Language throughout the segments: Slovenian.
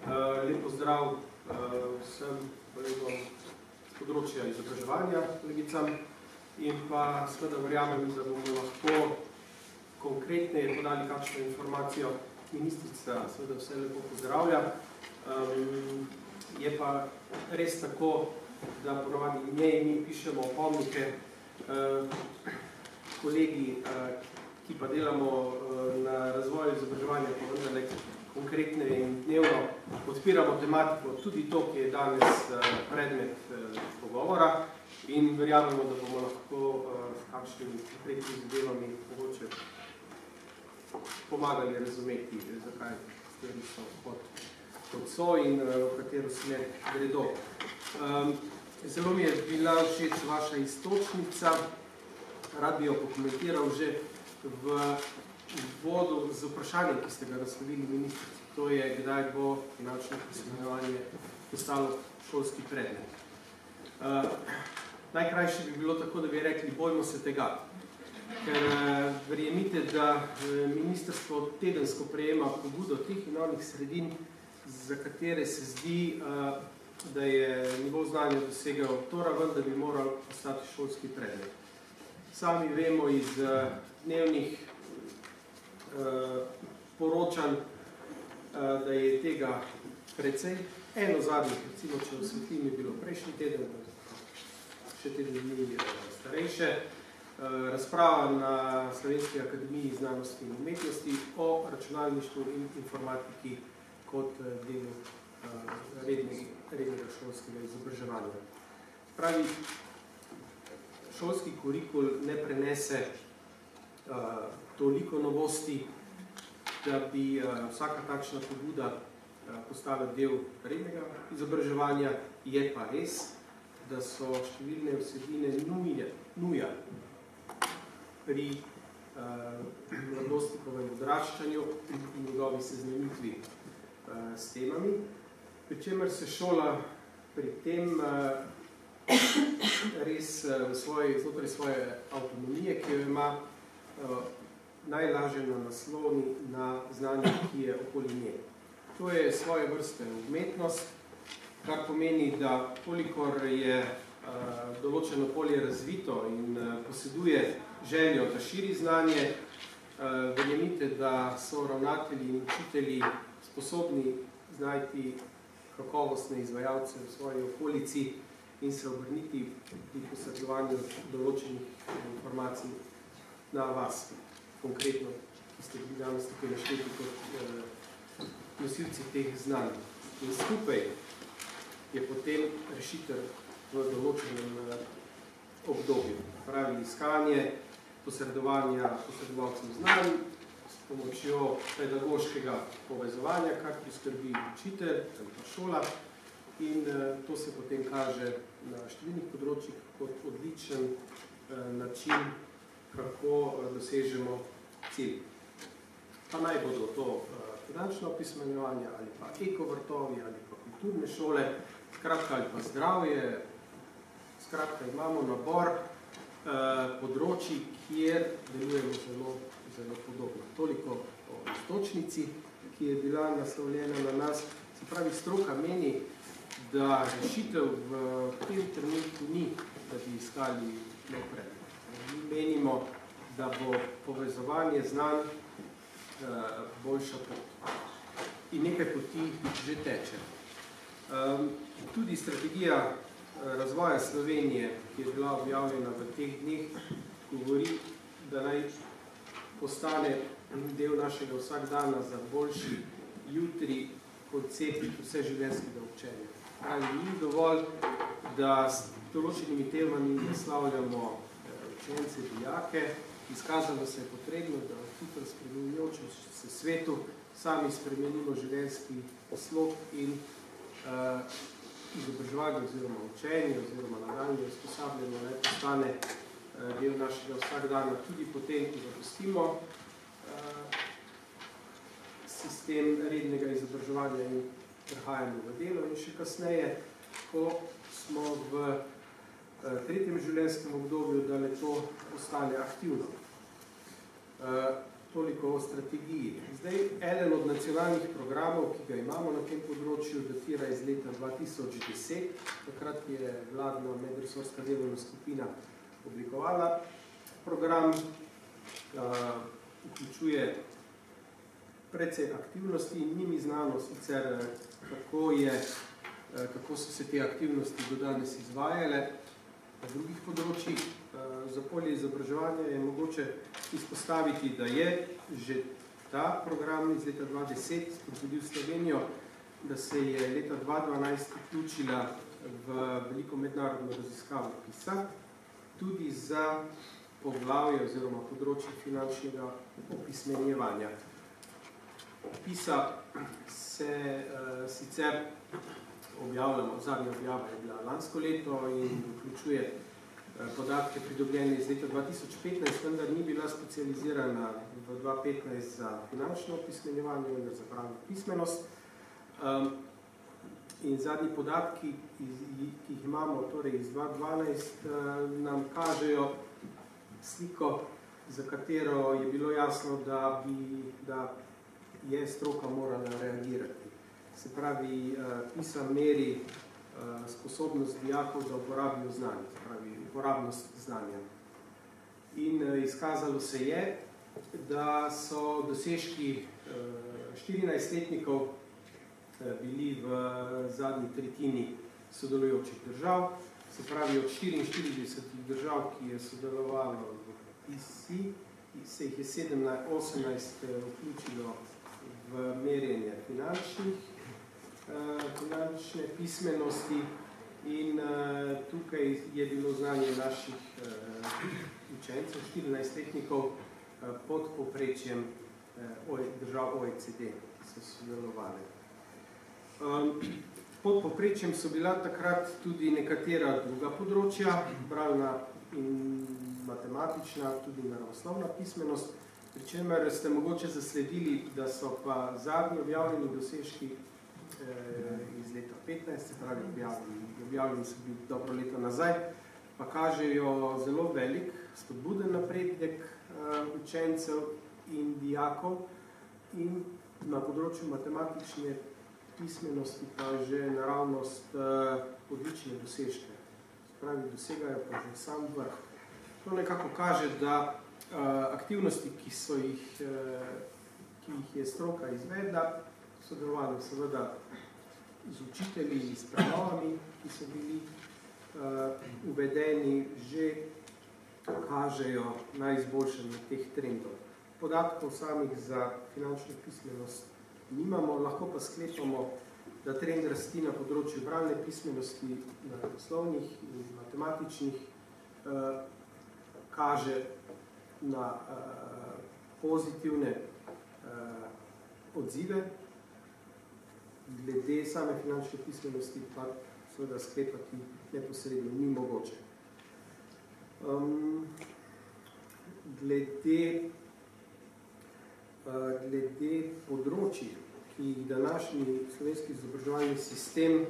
Lep pozdrav vsem kolegom z področja izobraževanja kolegicam in pa seveda verjamem, da bomo lahko konkretneje podali kakšno informacijo. Ministrica seveda vse lepo pozdravlja. Je pa res tako, da ponovadi njej mi pišemo opomnike. Kolegi, ki pa delamo na razvoju izobraževanja, pa vendarle konkretne in dnevno podpiramo tematiko, tudi to, ki je danes predmet pogovora in verjamemo, da bomo lahko s kakšnimi konkretnimi zadevami mogoče pomagali razumeti, zakaj stvari so kot so in v katero smer gredo. Zelo mi je bila všeč vaša iztočnica, rad bi jo pokomentiral že v vodu z vprašanjem, ki ste ga naslovili ministrici. To je, kdaj bo finančno pismenovanje postalo šolski predmet. Najkrajše bi bilo tako, da bi rekli, bojmo se tega. Ker verjemite, da ministrstvo tedensko prejema pobudo teh in onih sredin, za katere se zdi, da je nivo znanja dosegal to raven, da bi moral postati šolski predmet. Sami vemo iz dnevnih poročanj, da je tega precej. Eno zadnjih, recimo, če osvetlim, je bilo prejšnji teden, še teden dni starejše, razprava na Slovenski akademiji znanosti in umetnosti o računalništvu in informatiki kot delu rednega šolskega izobraževanja. Pravi, šolski kurikul ne prenese toliko novosti, da bi vsaka takšna pobuda postala del rednega izobraževanja. Je pa res, da so številne vsebine nuja pri mladostnikovem odraščanju in njegovi seznanitvi s temami, pri čemer se šola pri tem res znotraj svoje avtonomije, ki jo ima, najlažje nasloni na znanje, ki je okoli nje. To je svoje vrste umetnost, kar pomeni, da kolikor je določeno polje razvito in poseduje željo, da širi znanje, verjemite, da so ravnatelji in učitelji sposobni znajti kakovostne izvajalce v svoji okolici in se obrniti pri posredovanju določenih informacij na vas, konkretno, ki ste bili danes tukaj našteti kot nosilci teh znanj. In skupaj je potem rešitev v določenem obdobju. Pravi iskanje, posredovanja posredovalcev znanj s pomočjo pedagoškega povezovanja, kar priskrbi učitelj ali pa šola, in to se potem kaže na številnih področjih kot odličen način, kako dosežemo cilj. Pa naj bodo to finančno opismenjevanje, ali pa ekovrtovi, ali pa kulturne šole, skratka ali pa zdravje. Skratka, imamo nabor področji, kjer delujemo zelo podobno. Toliko o iztočnici, ki je bila naslovljena na nas. Se pravi, stroka meni, da rešitev v tem trenutku ni, da bi iskali nov predmet. Mi menimo, da bo povezovanje znanj boljša pot. In nekaj poti že teče. Tudi strategija razvoja Slovenije, ki je bila objavljena v teh dneh, govori, da naj postane del našega vsakdana za boljši jutri koncept vseživljenjskega učenja. Ali ni dovolj, da s določenimi temami naslavljamo učence, dijake, izkazalo se je potrebno, da v hitro spremenjujočem se svetu sami spremenimo življenjski slog in izobraževanje oziroma učenje oziroma nadaljnje usposabljanje naj postane del našega vsakdana tudi potem, ko zapustimo sistem rednega izobraževanja in prehajamo v delo in še kasneje, ko smo v tretjem življenjskem obdobju, da le to postane aktivno. toliko o strategiji. Zdaj, eden od nacionalnih programov, ki ga imamo na tem področju, datira iz leta 2010. Takrat je vladna medresorska delovna skupina oblikovala program, vključuje precej aktivnosti in njimi znano sicer, kako so se te aktivnosti do danes izvajale. Na drugih področjih za polje izobraževanja je mogoče izpostaviti, da je že ta program iz leta 2010 spodbudil Slovenijo, da se je leta 2012 vključila v veliko mednarodno raziskavo PISA, tudi za poglavje oziroma področje finančnega opismenjevanja. PISA se sicer objavljamo, zadnja objava je bila lansko leto in vključuje podatke pridobljene iz leta 2015, vendar ni bila specializirana v 2015 za finančno opismenjevanje, vendar za pravno pismenost. In zadnji podatki, ki jih imamo torej iz 2012, nam kažejo sliko, za katero je bilo jasno, da je stroka morala reagirati. Se pravi, PISA meri sposobnost dijakov, da uporabijo znanje, se pravi, uporabnost znanja. In izkazalo se je, da so dosežki 14-letnikov bili v zadnji tretjini sodelujočih držav, se pravi, od 44 držav, ki je sodelovalo v PISI, se jih je 18 vključilo v merjenje finančne pismenosti in tukaj je bilo znanje naših učencev, 14-letnikov, pod povprečjem držav OECD, ki so sodelovali. Pod povprečjem so bila takrat tudi nekatera druga področja, bralna in matematična, tudi naravoslovna pismenost, pri čemer ste mogoče zasledili, da so pa zadnji objavljeni dosežki iz leta 15, se pravi objavljeni so bili dobro leto nazaj, pa kažejo zelo velik, spodbuden napredek učencev in dijakov in na področju matematične pismenosti pa že naravnost odlične dosežke. Se pravi, dosegajo pa že sam vrh. To nekako kaže, da aktivnosti, ki jih je stroka izvedla, sodelovali seveda z učitelji, s prenovami, ki so bili uvedeni, že kažejo na izboljšanje teh trendov. Podatkov samih za finančno pismenost nimamo, lahko pa sklepamo, da trend rasti na področju bralne pismenosti, naravoslovnih in matematičnih kaže na pozitivne odzive. Glede same finančne pismenosti pa seveda sklepati neposredno ni mogoče. Glede področij, ki jih današnji slovenski izobraževalni sistem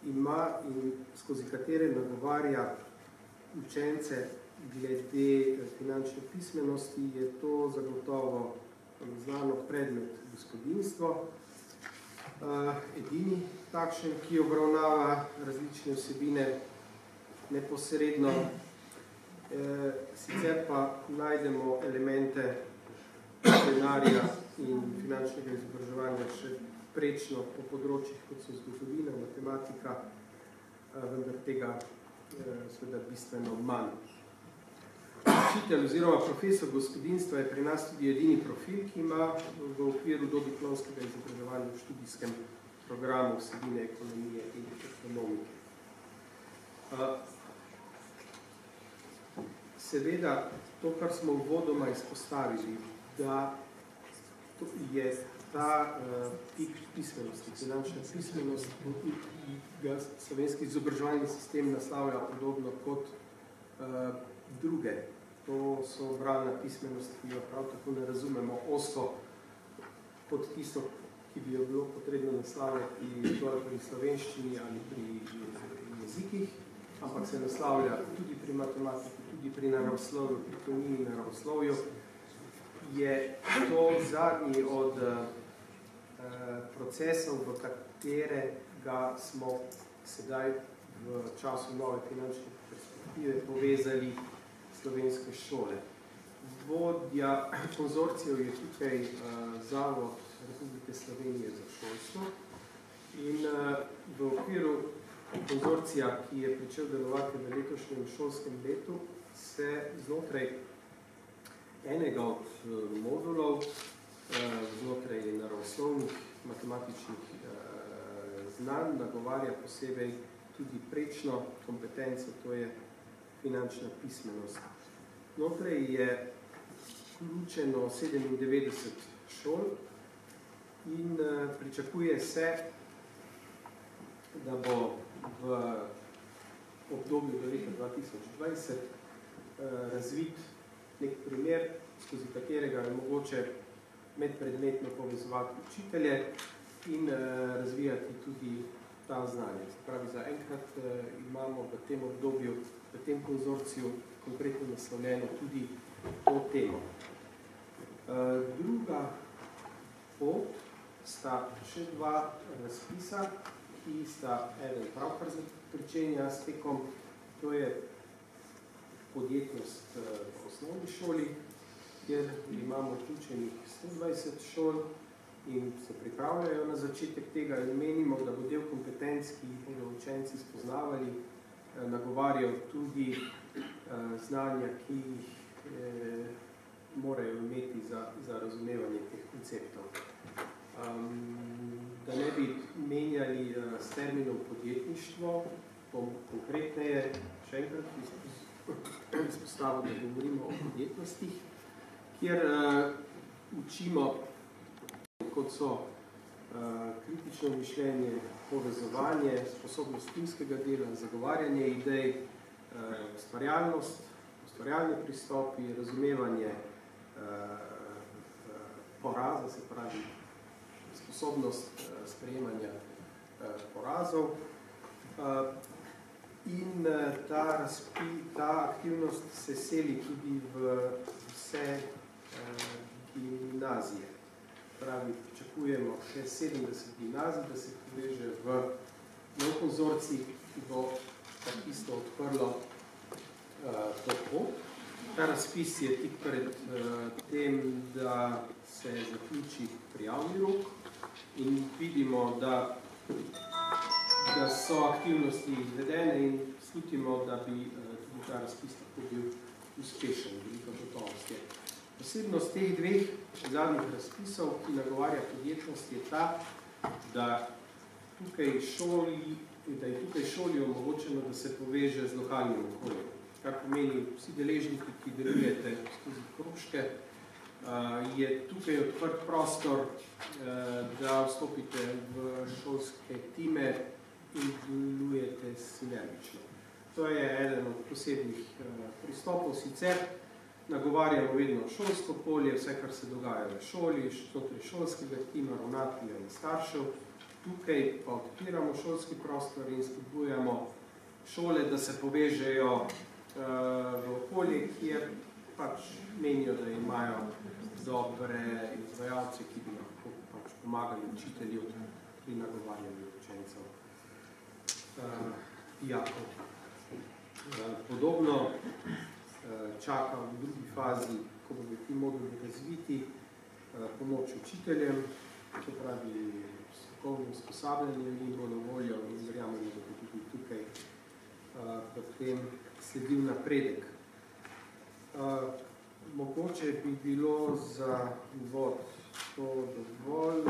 ima in skozi katere nagovarja učence glede finančne pismenosti, je to zagotovo znano predmet gospodinjstvo. Edini takšen, ki obravnava različne vsebine neposredno. Sicer pa najdemo elemente denarja in finančnega izobraževanja še prečno po področjih, kot so zgodovina, matematika, vendar tega seveda bistveno manj. Učitelj oziroma profesor gospodinjstva je pri nas tudi edini profil, ki ima v okviru dodiplomskega izobraževanja v študijskem programu vsebine ekonomije in ekonomike. Seveda, to, kar smo uvodoma izpostavili, da je ta tip pismenosti, finančna pismenost, ga slovenski izobraževalni sistem naslavlja podobno kot druge. To so bralna pismenost, ki jo prav tako ne razumemo osko kot tisto, ki bi jo bilo potrebno naslavljati zgolj pri slovenščini ali pri jezikih, ampak se naslavlja tudi pri matematiki, tudi pri naravoslovju, pri ekonomiji in naravoslovju. je to zadnji od procesov, v katerega smo sedaj v času nove finančne perspektive povezali slovenske šole. Vodja konzorcijev je tukaj Zavod Republike Slovenije za šolstvo in v okviru konzorcija, ki je pričel delovati v letošnjem šolskem letu, se znotraj enega od modulov, znotraj naravoslovnih matematičnih znanj, nagovarja posebej tudi prečno kompetenco, to je finančna pismenost. Znotraj je vključeno 97 šol in pričakuje se, da bo v obdobju do leta 2020 razvit nek primer, skozi katerega je mogoče medpredmetno povezovati učitelje in razvijati tudi ta znanje. Se pravi, zaenkrat imamo v tem obdobju, v tem konzorciju konkretno naslovljeno tudi to temo. Druga pot sta še dva razpisa, ki sta eden pravkar pričenja s tekom, to je podjetnost v osnovni šoli, kjer imamo vključenih 120 šol in se pripravljajo na začetek tega in menimo, da bo del kompetenc, ki jih bodo učenci spoznavali, nagovarjal tudi znanja, ki jih morajo imeti za razumevanje teh konceptov. Da ne bi menjali s terminom podjetništvo, bom konkretneje še enkrat izpostavil, da govorimo o podjetnostih, kjer učimo, kot so kritično mišljenje, povezovanje, sposobnost timskega dela, zagovarjanje idej, ustvarjalnost, ustvarjalni pristopi, razumevanje poraza, se pravi sposobnost sprejemanja porazov. In ta aktivnost se seli tudi v vse gimnazije. Pravi, pričakujemo še 70 gimnazij, da se poveže v nov konzorcij, ki bo tak isto odprlo to pot. Ta razpis je tik pred tem, da se zaključi prijavni rok in vidimo, da so aktivnosti izvedene in slutimo, da bi tudi ta razpis tako bil uspešen, veliko gotovost je. Posebnost teh dveh zadnjih razpisov, ki nagovarja podjetnost, je ta, da je tukaj šoli omogočeno, da se poveže z lokalnim okoljem. Kar pomeni, vsi deležniki, ki delujete skozi krožke, je tukaj odprt prostor, da vstopite v šolske time in delujete sinergično. To je eden od posebnih pristopov. Sicer nagovarjamo vedno šolsko polje, vse, kar se dogaja v šoli, znotraj šolskega tima, ravnatelja in staršev. Tukaj pa odpiramo šolski prostor in spodbujamo šole, da se povežejo v okolje, kjer pač menijo, da imajo dobre izvajalce, ki bi lahko pač pomagali učitelju pri nagovarjanju učencev. Dijakov. Podobno čaka v drugi fazi, ko bodo ti moduli razviti, pomoč učiteljem, to pravi strokovno usposabljanje in bo na voljo in verjamemo, da bo tudi tukaj potem sledil napredek. Mogoče bi bilo za uvod to dovolj.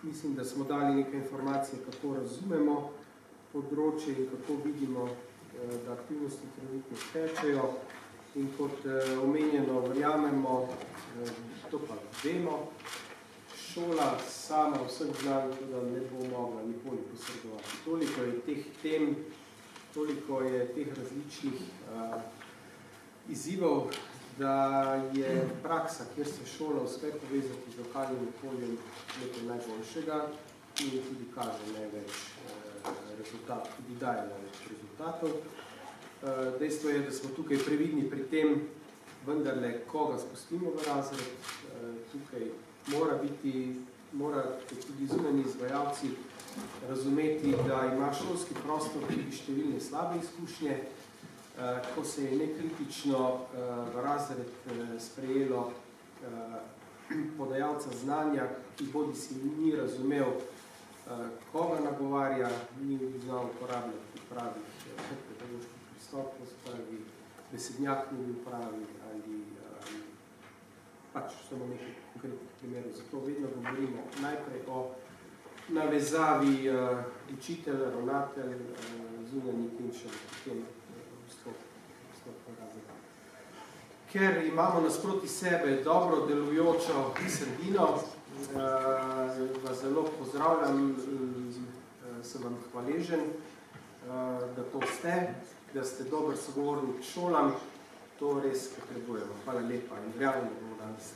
Mislim, da smo dali nekaj informacij, kako razumemo področje in kako vidimo, da aktivnosti trenutno tečejo. In kot omenjeno, verjamemo, to pa vemo, šola sama vseh znanj, da ne bo mogla nikoli posredovati. Toliko je teh tem, toliko je teh različnih izzivov, da je praksa, kjer se šola uspe povezati z lokalnim okoljem, nekaj najboljšega in tudi kaže največ rezultatov, tudi daje največ rezultatov. Dejstvo je, da smo tukaj previdni pri tem, vendarle, koga spustimo v razred, tukaj morate tudi zunanji izvajalci razumeti, da ima šolski prostor tudi številne slabe izkušnje, ko se je nekritično v razred sprejelo podajalca znanja, ki bodi si ni razumel, koga nagovarja, ni znal uporabljati pravih pedagoških pristopov, spravi besednjak ni bil pravi ali pač samo nekaj konkretnih primerov. Zato vedno govorimo najprej o navezavi učitelj, ravnatelj, zunanjik in še potem vstop razreda. Ker imamo nasproti sebe dobro delujočo sredino, vas zelo pozdravljam, sem vam hvaležen, da to ste, da ste dober sogovornik šolam, to res potrebujemo. Hvala lepa in verjamem, da bomo danes